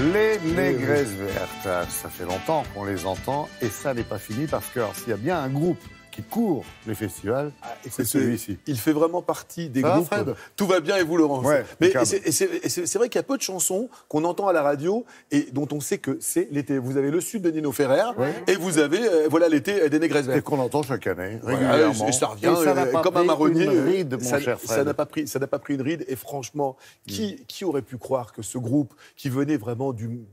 Les Négresses Vertes, ça fait longtemps qu'on les entend et ça n'est pas fini parce que s'il y a bien un groupe qui court les festivals, c'est celui-ci. Il fait vraiment partie des Ça va, groupes. Fred ? Tout va bien et vous, Laurence. Ouais, Mais impeccable. c'est vrai qu'il y a peu de chansons qu'on entend à la radio et dont on sait que c'est l'été. Vous avez Le Sud de Nino Ferrer et vous avez voilà l'été des Négresses Et Vertes. qu'on entend chaque année, Voilà, régulièrement. et ça revient Et ça n'a pas comme un pris marronnier. une ride, mon cher Fred. Ça n'a pas pris une ride. Et franchement, qui aurait pu croire que ce groupe, qui venait vraiment du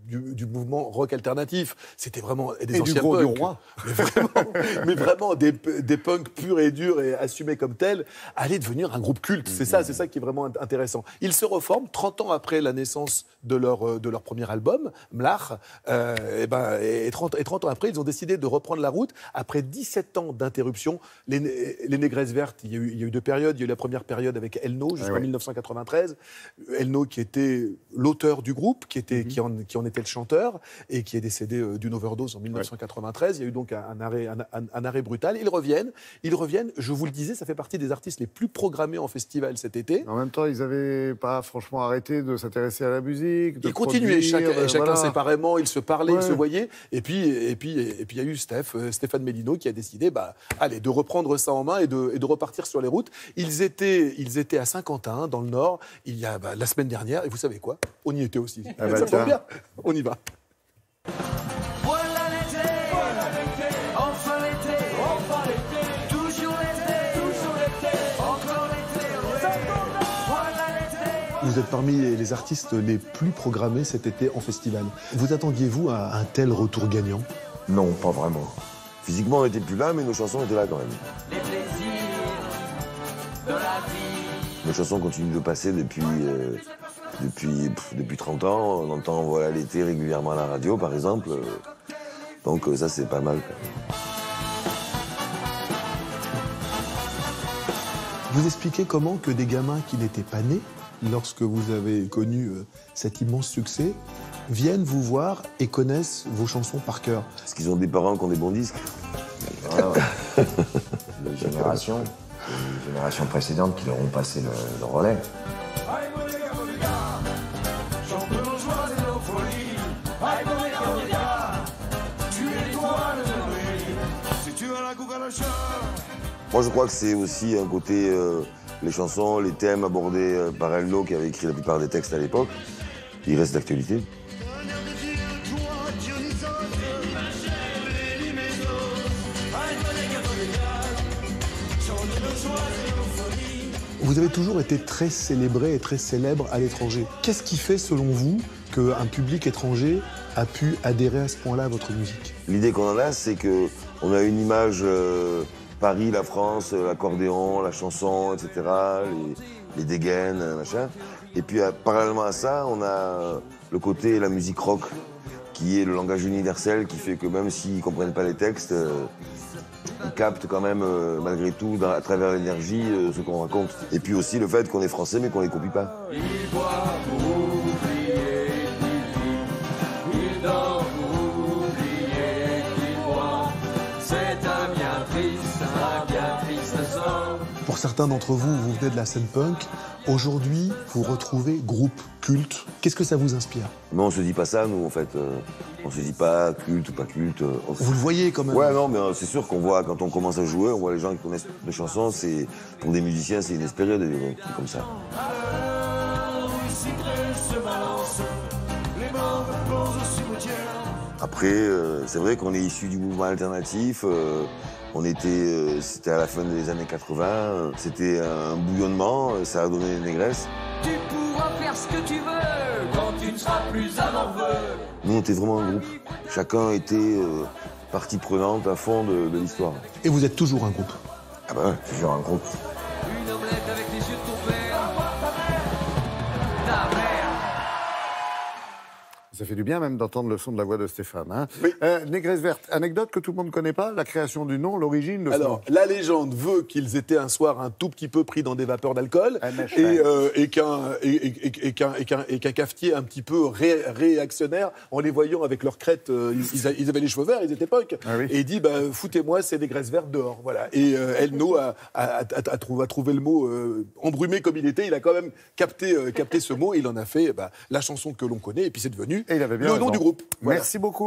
mouvement rock alternatif, c'était vraiment des Et anciens du gros punks. du roi. Mais vraiment des punks purs et durs et assumés comme tels, allaient devenir un groupe culte. C'est ça qui est vraiment intéressant. Ils se reforment 30 ans après la naissance de leur premier album, Mlach. Et 30 ans après, ils ont décidé de reprendre la route. Après 17 ans d'interruption, les Négresses Vertes, il y a eu deux périodes. Il y a eu la première période avec Elno jusqu'en 1993. Elno qui était l'auteur du groupe, qui en était le chanteur et qui est décédé d'une overdose en 1993. Il y a eu donc un arrêt brutal. Ils reviennent, je vous le disais, ça fait partie des artistes les plus programmés en festival cet été. En même temps, ils n'avaient pas franchement arrêté de s'intéresser à la musique. Ils continuaient, chacun séparément, ils se parlaient, ils se voyaient. Et puis, il y a eu Stéphane Mélino qui a décidé de reprendre ça en main et de repartir sur les routes. Ils étaient à Saint-Quentin, dans le Nord, il y a la semaine dernière. Et vous savez quoi ? On y était aussi. Ça tombe bien, on y va. Vous êtes parmi les artistes les plus programmés cet été en festival. Vous attendiez-vous à un tel retour gagnant ? Non, pas vraiment. Physiquement, on n'était plus là, mais nos chansons étaient là quand même. Les plaisirs de la vie. Nos chansons continuent de passer depuis 30 ans. On entend Voilà l'été régulièrement à la radio, par exemple. Donc ça, c'est pas mal. Vous expliquez comment que des gamins qui n'étaient pas nés, lorsque vous avez connu cet immense succès, viennent vous voir et connaissent vos chansons par cœur. Parce qu'ils ont des parents qui ont des bons disques. Les générations précédentes qui leur ont passé le relais. Moi, je crois que c'est aussi un côté... les chansons, les thèmes abordés par Elno, qui avait écrit la plupart des textes à l'époque, ils restent d'actualité. Vous avez toujours été très célébré et très célèbre à l'étranger. Qu'est-ce qui fait, selon vous, qu'un public étranger a pu adhérer à ce point-là à votre musique ? L'idée qu'on en a, c'est qu'on a une image... Paris, la France, l'accordéon, la chanson, etc., les dégaines, machin. Et puis, parallèlement à ça, on a le côté la musique rock, qui est le langage universel, qui fait que même s'ils ne comprennent pas les textes, ils captent quand même, malgré tout, à travers l'énergie, ce qu'on raconte. Et puis aussi le fait qu'on est français, mais qu'on ne les copie pas. Il boit pour oublier qu'il vit, il dort pour oublier qu'il boit. C'est un bien triste sort. Pour certains d'entre vous, vous venez de la scène punk. Aujourd'hui, vous retrouvez groupe culte. Qu'est-ce que ça vous inspire ? Mais on se dit pas ça, nous, en fait. On se dit pas culte ou pas culte. Vous le voyez quand même. Ouais, non, mais c'est sûr qu'on voit, quand on commence à jouer, on voit les gens qui connaissent les chansons. Pour des musiciens, c'est inespéré de vivre un truc comme ça. Après, c'est vrai qu'on est issu du mouvement alternatif. C'était à la fin des années 80. C'était un bouillonnement. Ça a donné les Négresses. Tu pourras faire ce que tu veux quand tu ne seras plus à Morveux. Nous, on était vraiment un groupe. Chacun était partie prenante à fond de l'histoire. Et vous êtes toujours un groupe. Ah ben, toujours un groupe. Une omelette avec les yeux de ton père. Ta mère. Ça fait du bien même d'entendre le son de la voix de Stéphane. Hein. Oui. Négresses Vertes, anecdote que tout le monde ne connaît pas, la création du nom, l'origine de ce nom. Alors, la légende veut qu'ils étaient un soir un tout petit peu pris dans des vapeurs d'alcool et qu'un cafetier un petit peu réactionnaire, en les voyant avec leurs crêtes, ils avaient les cheveux verts, ils étaient punk. Ah oui. Et il dit, foutez-moi, c'est des graisses vertes dehors. Voilà. Et Elno a trouvé le mot embrumé comme il était. Il a quand même capté ce mot et il en a fait la chanson que l'on connaît. Et puis c'est devenu Et il avait bien le nom raison. du groupe. Voilà. Merci beaucoup.